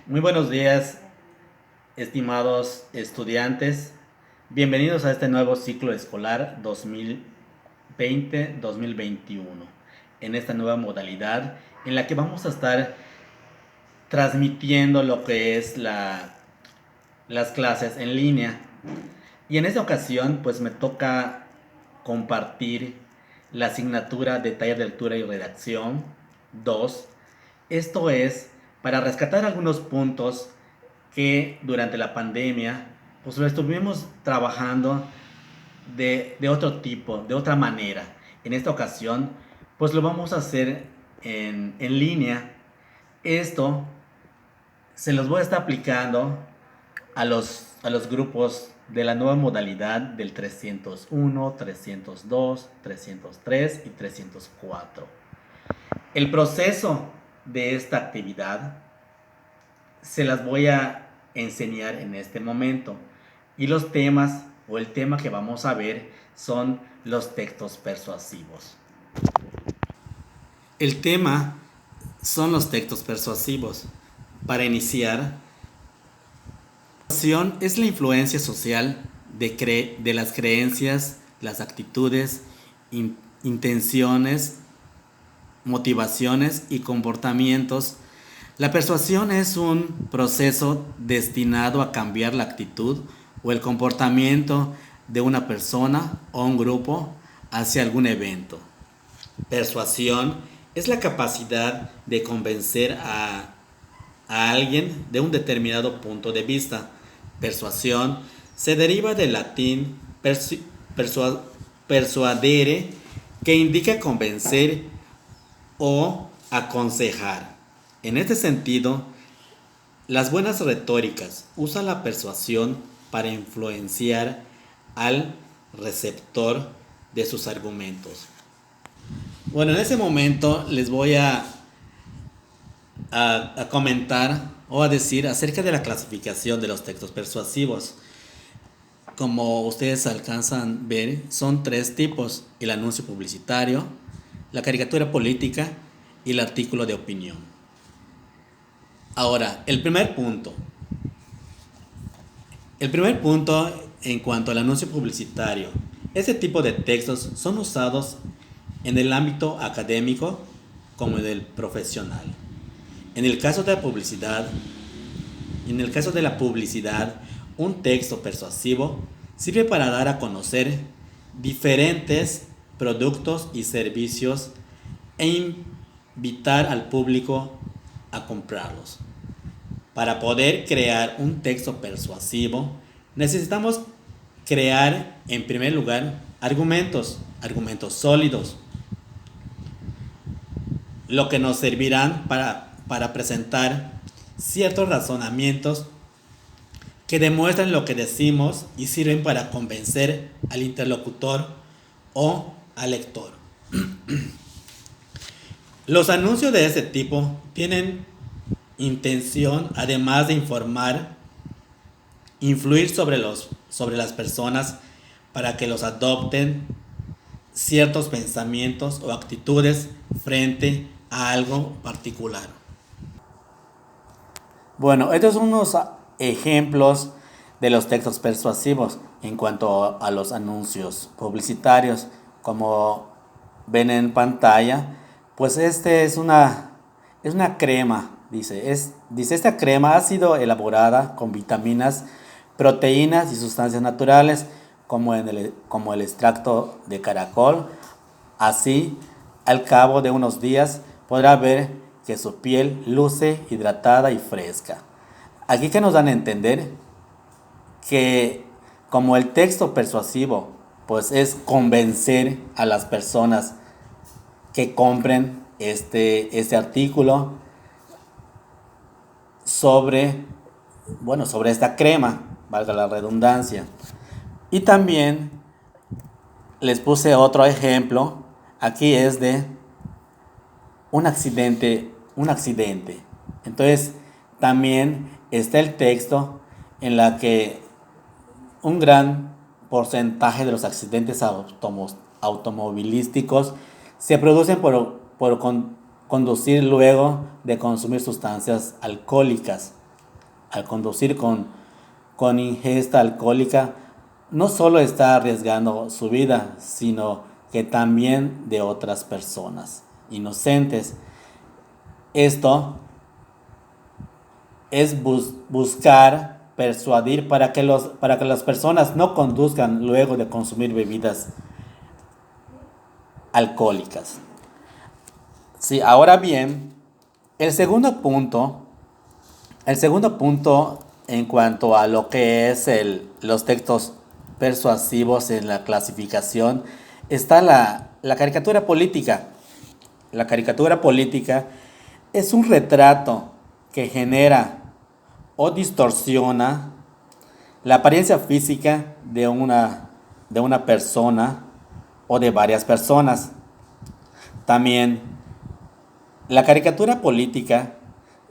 Muy buenos días, estimados estudiantes. Bienvenidos a este nuevo ciclo escolar 2020-2021, en esta nueva modalidad en la que vamos a estar transmitiendo lo que es las clases en línea. Y en esta ocasión, pues me toca compartir la asignatura de taller de lectura y redacción 2. Esto es para rescatar algunos puntos que durante la pandemia pues lo estuvimos trabajando de otro tipo, de otra manera. En esta ocasión pues lo vamos a hacer en línea. Esto se los voy a estar aplicando a los grupos de la nueva modalidad del 301, 302, 303 y 304. El proceso de esta actividad se las voy a enseñar en este momento. Y los temas o el tema que vamos a ver son los textos persuasivos. El tema son los textos persuasivos. Para iniciar, es la influencia social de las creencias, las actitudes, intenciones, motivaciones y comportamientos. La persuasión es un proceso destinado a cambiar la actitud o el comportamiento de una persona o un grupo hacia algún evento. Persuasión es la capacidad de convencer a alguien de un determinado punto de vista. Persuasión se deriva del latín persuadere, que indica convencer o aconsejar. En este sentido, las buenas retóricas usan la persuasión para influenciar al receptor de sus argumentos. Bueno, en ese momento les voy a comentar o a decir acerca de la clasificación de los textos persuasivos. Como ustedes alcanzan a ver, son tres tipos: el anuncio publicitario, la caricatura política y el artículo de opinión. Ahora, el primer punto. El primer punto en cuanto al anuncio publicitario. Este tipo de textos son usados en el ámbito académico como en el profesional. En el caso de la publicidad, un texto persuasivo sirve para dar a conocer diferentes productos y servicios e invitar al público a comprarlos. Para poder crear un texto persuasivo, necesitamos crear, en primer lugar, argumentos sólidos, lo que nos servirán para presentar ciertos razonamientos que demuestran lo que decimos y sirven para convencer al interlocutor o al lector. Los anuncios de este tipo tienen intención, además de informar, influir sobre las personas para que los adopten ciertos pensamientos o actitudes frente a algo particular. Bueno, estos son unos ejemplos de los textos persuasivos en cuanto a los anuncios publicitarios. Como ven en pantalla, pues este es una crema. Dice, esta crema ha sido elaborada con vitaminas, proteínas y sustancias naturales como el extracto de caracol. Así, al cabo de unos días, podrá ver que su piel luce hidratada y fresca. Aquí que nos dan a entender que como el texto persuasivo, pues es convencer a las personas que compren este artículo sobre, sobre esta crema, valga la redundancia. Y también les puse otro ejemplo. Aquí es de un accidente. Entonces, también está el texto en la que un gran porcentaje de los accidentes automovilísticos se producen por conducir luego de consumir sustancias alcohólicas. al conducir con ingesta alcohólica, no solo está arriesgando su vida, sino que también de otras personas inocentes. Esto es buscar persuadir para que las personas no conduzcan luego de consumir bebidas alcohólicas. Sí, ahora bien, el segundo punto en cuanto a lo que es los textos persuasivos en la clasificación está la caricatura política. La caricatura política es un retrato que genera o distorsiona la apariencia física de una persona o de varias personas. También, la caricatura política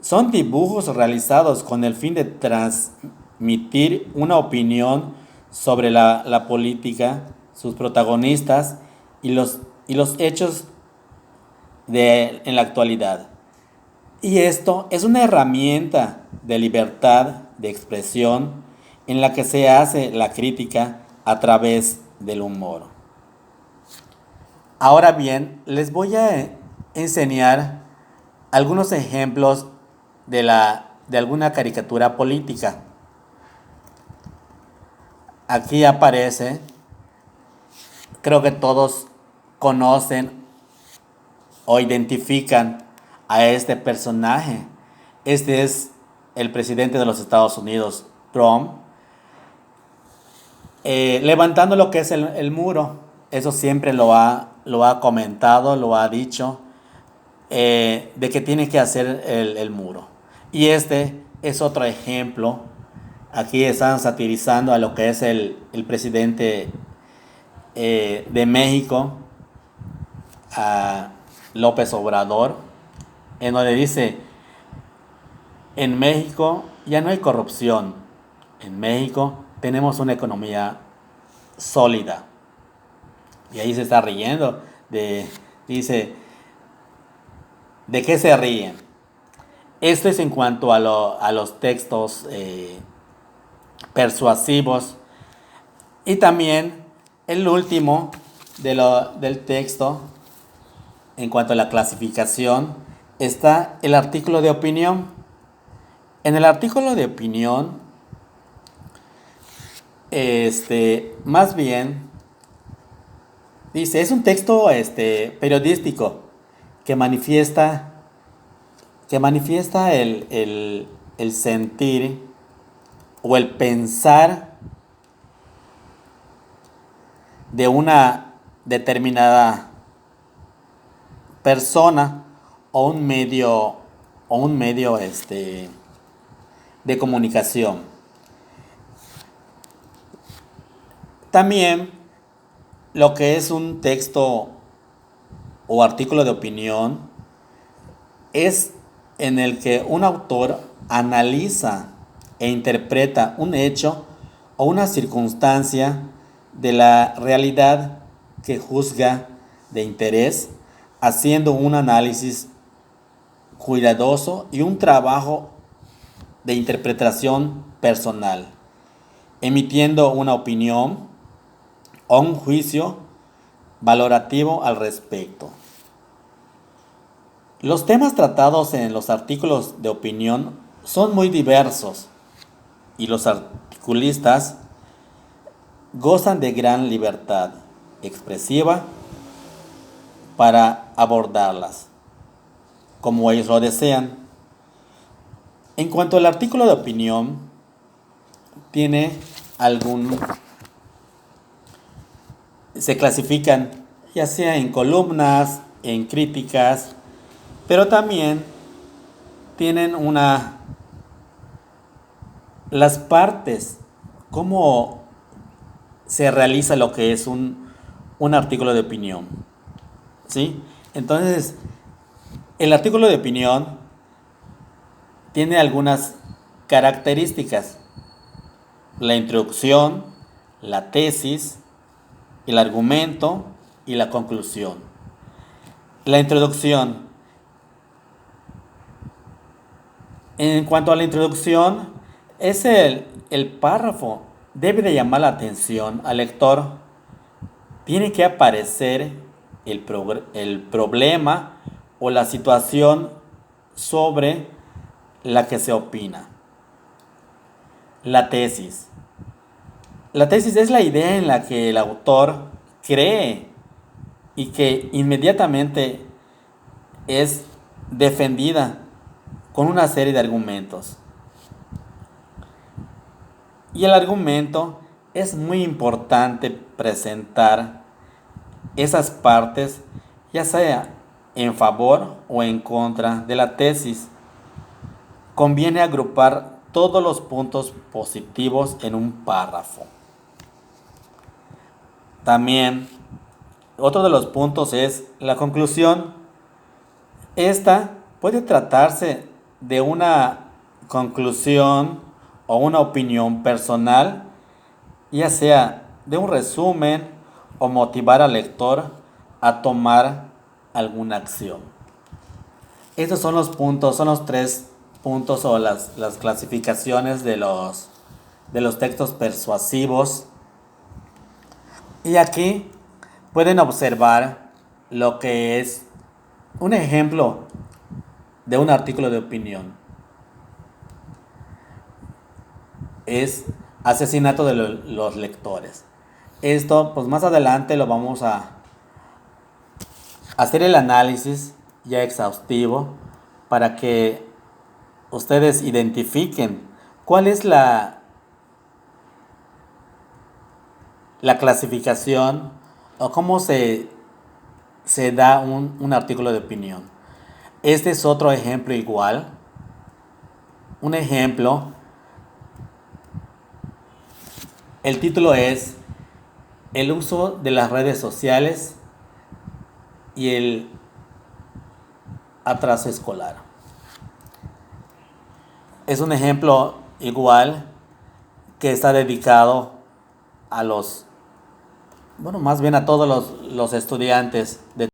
son dibujos realizados con el fin de transmitir una opinión sobre la política, sus protagonistas y los hechos en la actualidad. Y esto es una herramienta de libertad de expresión en la que se hace la crítica a través del humor. Ahora bien, les voy a enseñar algunos ejemplos de alguna caricatura política. Aquí aparece, creo que todos conocen o identifican a este personaje. Este es el presidente de los Estados Unidos, Trump, levantando lo que es el muro. Eso siempre lo ha comentado, lo ha dicho, de que tiene que hacer el muro. Y este es otro ejemplo. Aquí están satirizando a lo que es el presidente de México, a López Obrador, en donde dice: en México ya no hay corrupción, en México tenemos una economía sólida. Y ahí se está riendo, dice, ¿de qué se ríen? Esto es en cuanto a los textos persuasivos. Y también el último del texto, en cuanto a la clasificación, está el artículo de opinión. En el artículo de opinión, más bien, dice, es un texto periodístico que manifiesta el sentir o el pensar de una determinada persona o un medio de comunicación. También lo que es un texto o artículo de opinión es en el que un autor analiza e interpreta un hecho o una circunstancia de la realidad que juzga de interés, haciendo un análisis cuidadoso y un trabajo de interpretación personal, emitiendo una opinión o un juicio valorativo al respecto. Los temas tratados en los artículos de opinión son muy diversos y los articulistas gozan de gran libertad expresiva para abordarlas como ellos lo desean. En cuanto al artículo de opinión, se clasifican ya sea en columnas, en críticas, pero también tienen las partes, cómo se realiza lo que es un artículo de opinión, ¿sí? Entonces, el artículo de opinión tiene algunas características: la introducción, la tesis, el argumento y la conclusión. La introducción. En cuanto a la introducción, el párrafo debe de llamar la atención al lector. Tiene que aparecer el problema o la situación sobre la que se opina. La tesis. La tesis es la idea en la que el autor cree y que inmediatamente es defendida con una serie de argumentos. Y el argumento es muy importante presentar esas partes, ya sea en favor o en contra de la tesis. Conviene agrupar todos los puntos positivos en un párrafo. También, otro de los puntos es la conclusión. Esta puede tratarse de una conclusión o una opinión personal, ya sea de un resumen o motivar al lector a tomar alguna acción. Estos son los puntos, son los 3 puntos o las clasificaciones de los textos persuasivos. Y aquí pueden observar lo que es un ejemplo de un artículo de opinión. Es asesinato de los lectores. Esto, pues más adelante lo vamos a hacer el análisis ya exhaustivo para que ustedes identifiquen cuál es la clasificación o cómo se da un artículo de opinión. Este es otro ejemplo igual. Un ejemplo. El título es el uso de las redes sociales y el atraso escolar. Es un ejemplo igual que está dedicado a más bien a todos los estudiantes de